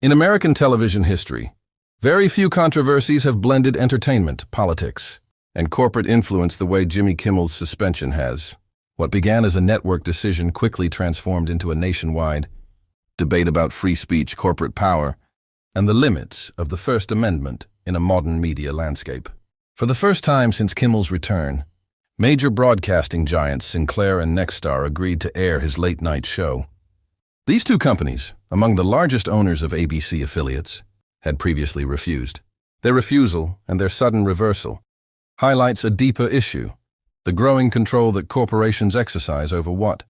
In American television history, very few controversies have blended entertainment, politics, and corporate influence the way Jimmy Kimmel's suspension has. What began as a network decision quickly transformed into a nationwide debate about free speech, corporate power, and the limits of the First Amendment in a modern media landscape. For the first time since Kimmel's return, major broadcasting giants Sinclair and Nexstar agreed to air his late-night show. These two companies, among the largest owners of ABC affiliates, had previously refused. Their refusal and their sudden reversal highlights a deeper issue: the growing control that corporations exercise over what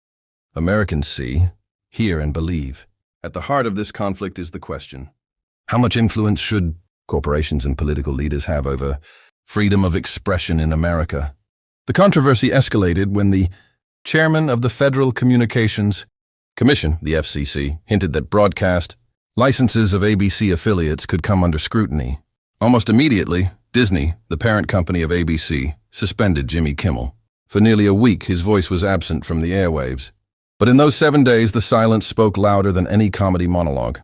Americans see, hear, and believe. At the heart of this conflict is the question: how much influence should corporations and political leaders have over freedom of expression in America? The controversy escalated when the chairman of the Federal Communications Commission, the FCC, hinted that broadcast licenses of ABC affiliates could come under scrutiny. Almost immediately, Disney, the parent company of ABC, suspended Jimmy Kimmel. For nearly a week, his voice was absent from the airwaves. But in those 7 days, the silence spoke louder than any comedy monologue.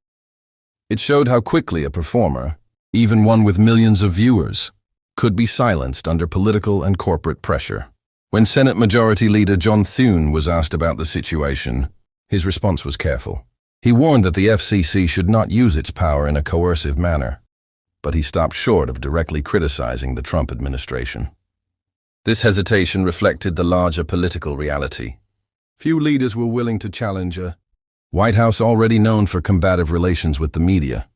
It showed how quickly a performer, even one with millions of viewers, could be silenced under political and corporate pressure. When Senate Majority Leader John Thune was asked about the situation, his response was careful. He warned that the FCC should not use its power in a coercive manner, but he stopped short of directly criticizing the Trump administration. This hesitation reflected the larger political reality. Few leaders were willing to challenge a White House already known for combative relations with the media.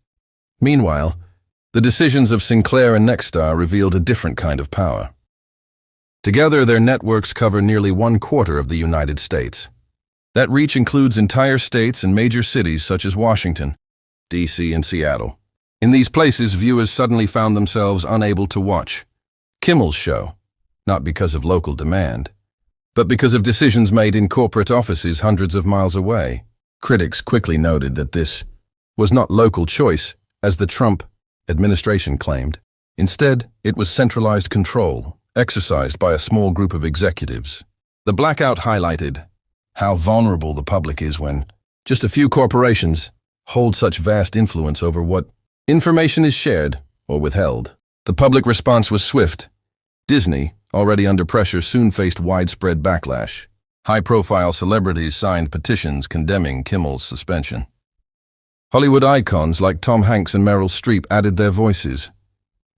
Meanwhile, the decisions of Sinclair and Nexstar revealed a different kind of power. Together, their networks cover nearly 1/4 of the United States. That reach includes entire states and major cities such as Washington, D.C., and Seattle. In these places, viewers suddenly found themselves unable to watch Kimmel's show, not because of local demand, but because of decisions made in corporate offices hundreds of miles away. Critics quickly noted that this was not local choice, as the Trump administration claimed. Instead, it was centralized control, exercised by a small group of executives. The blackout highlighted how vulnerable the public is when just a few corporations hold such vast influence over what information is shared or withheld. The public response was swift. Disney, already under pressure, soon faced widespread backlash. High-profile celebrities signed petitions condemning Kimmel's suspension. Hollywood icons like Tom Hanks and Meryl Streep added their voices.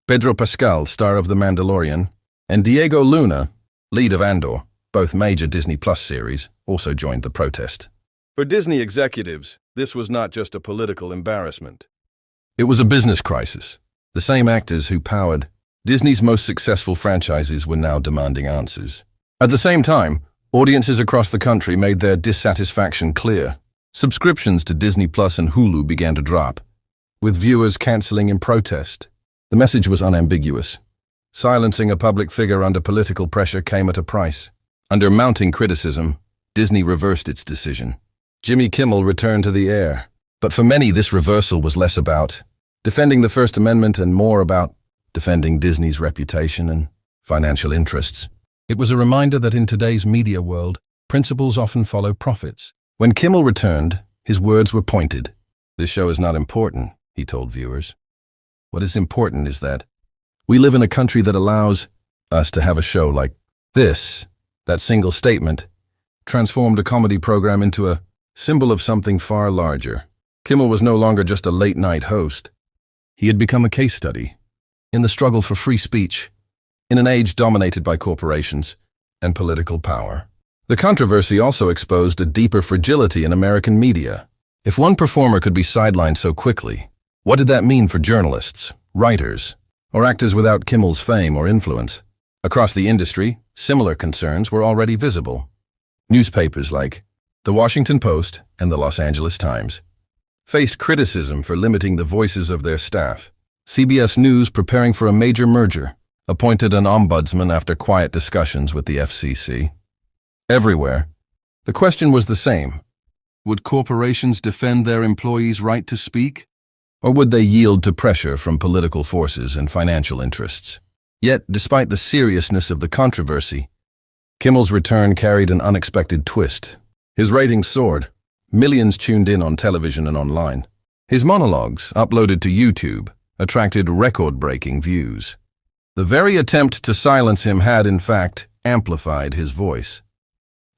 Pedro Pascal, star of The Mandalorian, and Diego Luna, lead of Andor, both major Disney Plus series, also joined the protest. For Disney executives, this was not just a political embarrassment. It was a business crisis. The same actors who powered Disney's most successful franchises were now demanding answers. At the same time, audiences across the country made their dissatisfaction clear. Subscriptions to Disney Plus and Hulu began to drop, with viewers canceling in protest. The message was unambiguous. Silencing a public figure under political pressure came at a price. Under mounting criticism, Disney reversed its decision. Jimmy Kimmel returned to the air. But for many, this reversal was less about defending the First Amendment and more about defending Disney's reputation and financial interests. It was a reminder that in today's media world, principles often follow profits. When Kimmel returned, his words were pointed. "This show is not important," he told viewers. "What is important is that we live in a country that allows us to have a show like this." That single statement transformed a comedy program into a symbol of something far larger. Kimmel was no longer just a late-night host. He had become a case study in the struggle for free speech, in an age dominated by corporations and political power. The controversy also exposed a deeper fragility in American media. If one performer could be sidelined so quickly, what did that mean for journalists, writers, or actors without Kimmel's fame or influence? Across the industry, similar concerns were already visible. Newspapers like The Washington Post and the Los Angeles Times faced criticism for limiting the voices of their staff. CBS News, preparing for a major merger, appointed an ombudsman after quiet discussions with the FCC. Everywhere, the question was the same. Would corporations defend their employees' right to speak? Or would they yield to pressure from political forces and financial interests? Yet, despite the seriousness of the controversy, Kimmel's return carried an unexpected twist. His ratings soared. Millions tuned in on television and online. His monologues, uploaded to YouTube, attracted record-breaking views. The very attempt to silence him had, in fact, amplified his voice.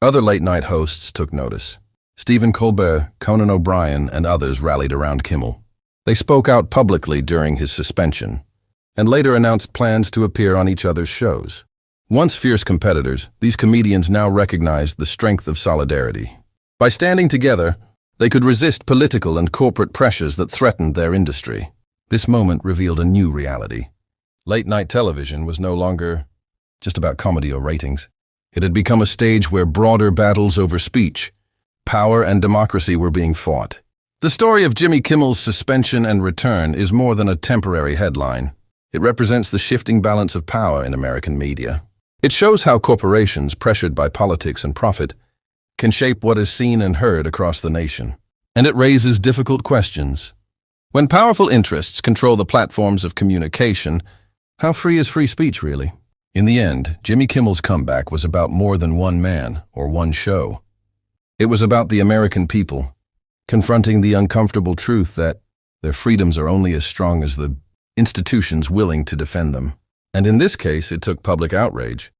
Other late-night hosts took notice. Stephen Colbert, Conan O'Brien, and others rallied around Kimmel. They spoke out publicly during his suspension, and later announced plans to appear on each other's shows. Once fierce competitors, these comedians now recognized the strength of solidarity. By standing together, they could resist political and corporate pressures that threatened their industry. This moment revealed a new reality. Late-night television was no longer just about comedy or ratings. It had become a stage where broader battles over speech, power, and democracy were being fought. The story of Jimmy Kimmel's suspension and return is more than a temporary headline. It represents the shifting balance of power in American media. It shows how corporations, pressured by politics and profit, can shape what is seen and heard across the nation. And it raises difficult questions. When powerful interests control the platforms of communication, how free is free speech really? In the end, Jimmy Kimmel's comeback was about more than one man or one show. It was about the American people, confronting the uncomfortable truth that their freedoms are only as strong as the institutions willing to defend them. And in this case, it took public outrage,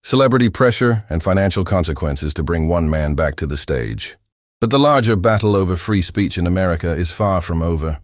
celebrity pressure, and financial consequences to bring one man back to the stage. But the larger battle over free speech in America is far from over.